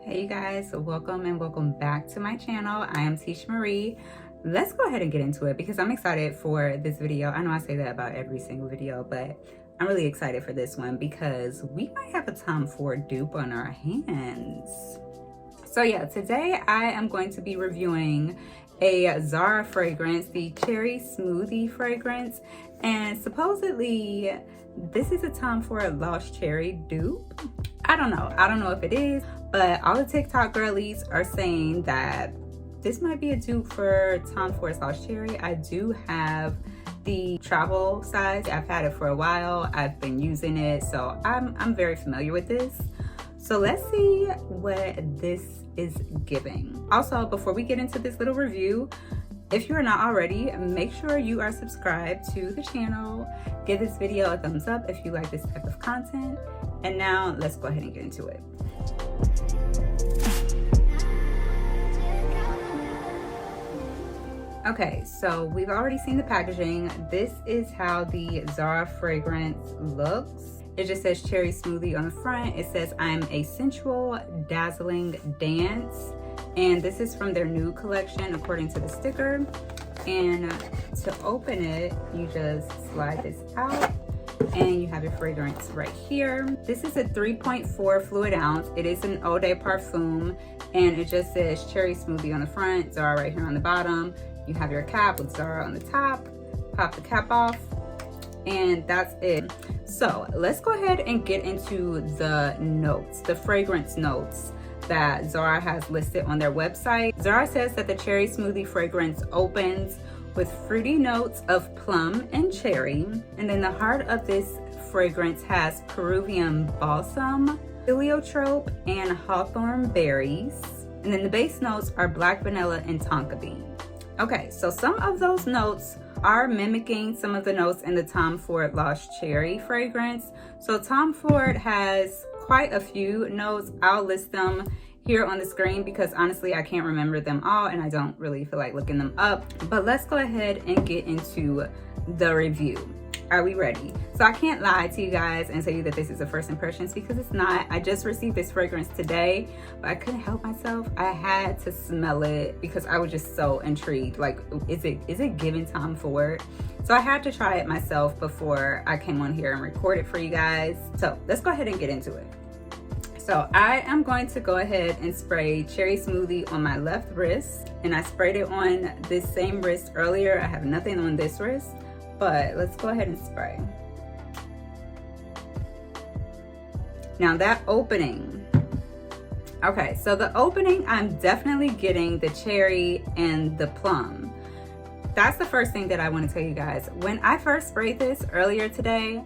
Hey you guys, welcome and welcome back to my channel. I am iteshamarie. Let's go ahead and get into it because I'm excited for this video. I know I say that about every single video, but I'm really excited for this one because we might have a Tom Ford dupe on our hands. So yeah, today I am going to be reviewing a Zara fragrance, the Cherry Smoothie fragrance, and supposedly this is a Tom Ford Lost Cherry dupe. I don't know if it is, but all the TikTok girlies are saying that this might be a dupe for Tom Ford's Lost Cherry. I do have the travel size. I've had it for a while. I've been using it, so I'm very familiar with this. So let's see what this is giving. Also, before we get into this little review, if you are not already, make sure you are subscribed to the channel. Give this video a thumbs up if you like this type of content. And now let's go ahead and get into it. Okay, so we've already seen the packaging. This is how the Zara fragrance looks. It just says Cherry Smoothie on the front. It says, I'm a sensual, dazzling dance. And this is from their new collection, according to the sticker. And to open it, you just slide this out and you have your fragrance right here. This is a 3.4 fluid ounce. It is an eau de parfum, and it just says Cherry Smoothie on the front, Zara right here on the bottom. You have your cap with Zara on the top. Pop the cap off, and that's it. So let's go ahead and get into the notes, the fragrance notes that Zara has listed on their website. Zara says that the Cherry Smoothie fragrance opens with fruity notes of plum and cherry. And then the heart of this fragrance has Peruvian balsam, heliotrope, and hawthorn berries. And then the base notes are black vanilla and tonka bean. Okay, so some of those notes are mimicking some of the notes in the Tom Ford Lost Cherry fragrance. So Tom Ford has quite a few notes. I'll list them here on the screen because honestly I can't remember them all and I don't really feel like looking them up. But let's go ahead and get into the review. Are we ready? So I can't lie to you guys and tell you that this is a first impressions because it's not. I just received this fragrance today, but I couldn't help myself. I had to smell it because I was just so intrigued. Like, is it giving Tom Ford? So I had to try it myself before I came on here and recorded for you guys. So let's go ahead and get into it. So I am going to go ahead and spray Cherry Smoothie on my left wrist, and I sprayed it on this same wrist earlier. I have nothing on this wrist, but let's go ahead and spray. Now that opening, okay, so the opening, I'm definitely getting the cherry and the plum. That's the first thing that I want to tell you guys. When I first sprayed this earlier today,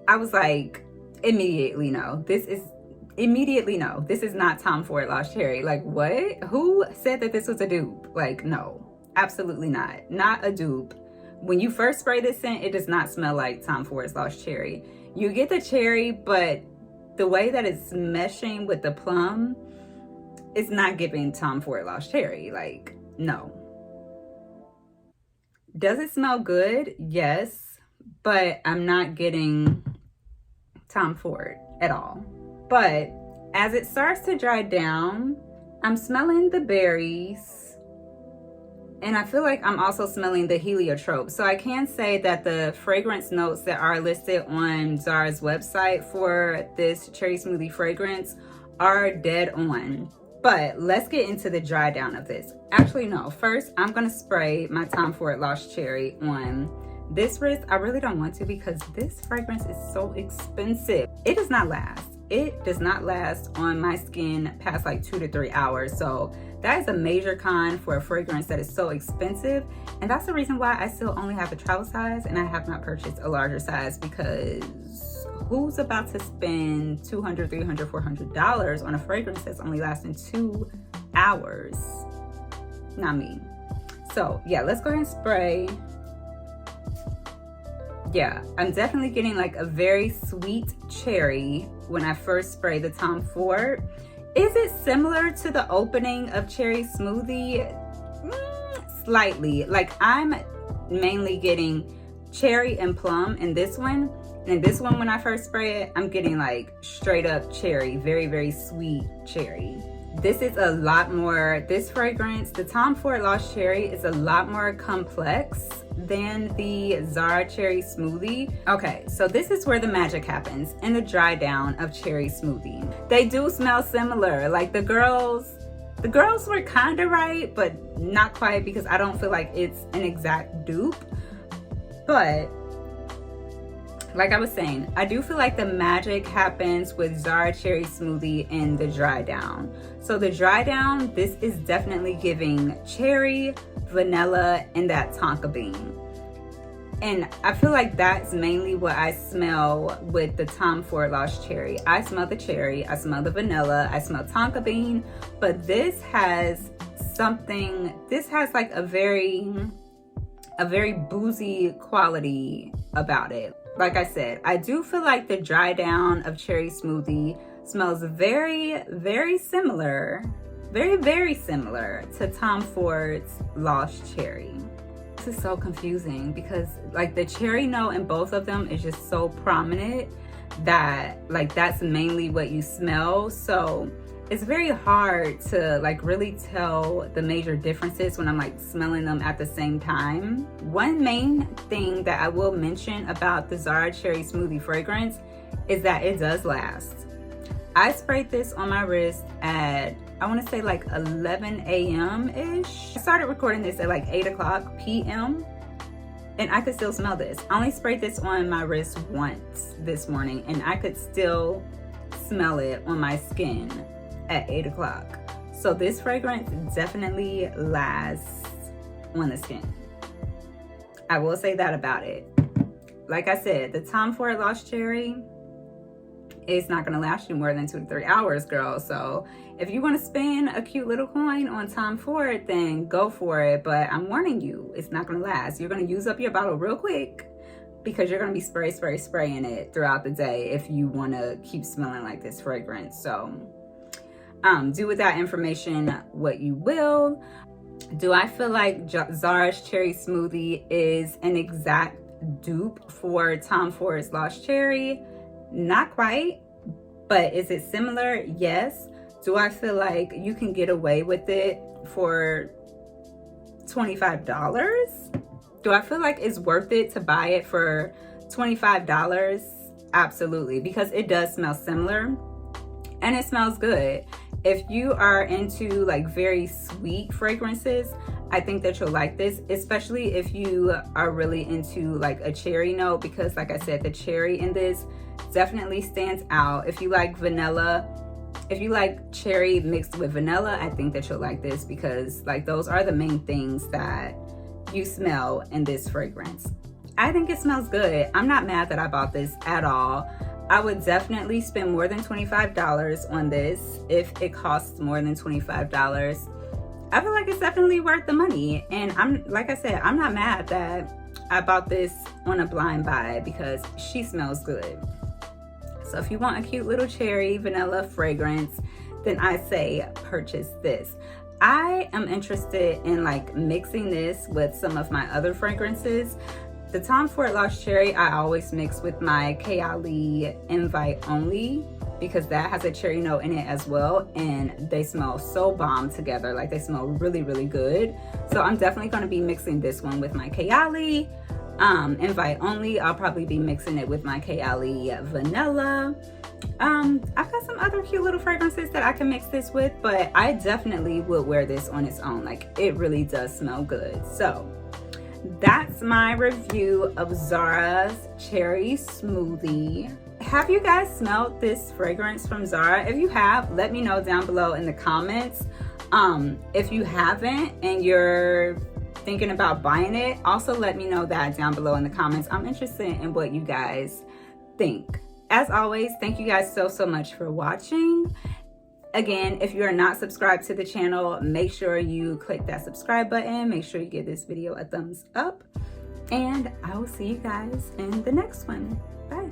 I was like, immediately no, this is not Tom Ford Lost Cherry. Like, what? Who said that this was a dupe? Like, no, absolutely not a dupe. When you first spray this scent, it does not smell like Tom Ford's Lost Cherry. You get the cherry, but the way that it's meshing with the plum, it's not giving Tom Ford Lost Cherry. Like, no. Does it smell good? Yes, but I'm not getting Tom Ford at all. But as it starts to dry down, I'm smelling the berries, and I feel like I'm also smelling the heliotrope. So I can say that the fragrance notes that are listed on Zara's website for this Cherry Smoothie fragrance are dead on. But let's get into the dry down of this. Actually, no, first I'm gonna spray my Tom Ford Lost Cherry on this wrist. I really don't want to because this fragrance is so expensive. It does not last. It does not last on my skin past like 2 to 3 hours. So that is a major con for a fragrance that is so expensive. And that's the reason why I still only have a travel size and I have not purchased a larger size, because who's about to spend $200, $300, $400 on a fragrance that's only lasting 2 hours? Not me. So yeah, let's go ahead and spray. Yeah, I'm definitely getting like a very sweet cherry when I first spray the Tom Ford. Is it similar to the opening of Cherry Smoothie? Slightly. Like, I'm mainly getting cherry and plum in this one, And this one, when I first spray it, I'm getting like straight up cherry, very, very sweet cherry. This is a lot more, this fragrance, the Tom Ford Lost Cherry, is a lot more complex than the Zara Cherry Smoothie. Okay, so this is where the magic happens in the dry down of Cherry Smoothie. They do smell similar. Like the girls were kind of right, but not quite, because I don't feel like it's an exact dupe. But like I was saying, I do feel like the magic happens with Zara Cherry Smoothie in the dry down. So the dry down, this is definitely giving cherry, vanilla, and that tonka bean. And I feel like that's mainly what I smell with the Tom Ford Lost Cherry. I smell the cherry, I smell the vanilla, I smell tonka bean, but this has something, this has like a very boozy quality about it. Like I said, I do feel like the dry down of Cherry Smoothie smells very, very similar, very similar to Tom Ford's Lost Cherry. This is so confusing because like the cherry note in both of them is just so prominent that like that's mainly what you smell. So it's very hard to like really tell the major differences when I'm like smelling them at the same time. One main thing that I will mention about the Zara Cherry Smoothie fragrance is that it does last. I sprayed this on my wrist at, I want to say like 11 a.m. ish. I started recording this at like 8 o'clock p.m. and I could still smell this. I only sprayed this on my wrist once this morning and I could still smell it on my skin at 8 o'clock. So this fragrance definitely lasts on the skin. I will say that about it. Like I said, the Tom Ford Lost Cherry, it's not gonna last you more than 2 to 3 hours, girl. So if you wanna spend a cute little coin on Tom Ford, then go for it. But I'm warning you, it's not gonna last. You're gonna use up your bottle real quick because you're gonna be spraying it throughout the day if you wanna keep smelling like this fragrance. So do with that information what you will. Do I feel like Zara's Cherry Smoothie is an exact dupe for Tom Ford's Lost Cherry? Not quite, but is it similar? Yes. Do I feel like you can get away with it for $25? Do I feel like it's worth it to buy it for $25? Absolutely, because it does smell similar and it smells good. If you are into like very sweet fragrances, I think that you'll like this, especially if you are really into like a cherry note, because like I said, the cherry in this definitely stands out. If you like vanilla, if you like cherry mixed with vanilla, I think that you'll like this, because like those are the main things that you smell in this fragrance. I think it smells good. I'm not mad that I bought this at all. I would definitely spend more than $25 on this if it costs more than $25. I feel like it's definitely worth the money. And I'm, like I said, I'm not mad that I bought this on a blind buy because she smells good. So if you want a cute little cherry vanilla fragrance, then I say purchase this. I am interested in like mixing this with some of my other fragrances. The Tom Ford Lost Cherry, I always mix with my Kayali Invite Only, because that has a cherry note in it as well, and they smell so bomb together. Like they smell really, really good. So I'm definitely going to be mixing this one with my Kayali Invite Only. I'll probably be mixing it with my Kayali Vanilla. I've got some other cute little fragrances that I can mix this with, but I definitely would wear this on its own. Like it really does smell good. So that's my review of Zara's Cherry Smoothie. Have you guys smelled this fragrance from Zara? If you have, let me know down below in the comments. If you haven't and you're thinking about buying it, also let me know that down below in the comments. I'm interested in what you guys think. As always, thank you guys so much for watching. Again, if you are not subscribed to the channel, make sure you click that subscribe button. Make sure you give this video a thumbs up. And I will see you guys in the next one. Bye.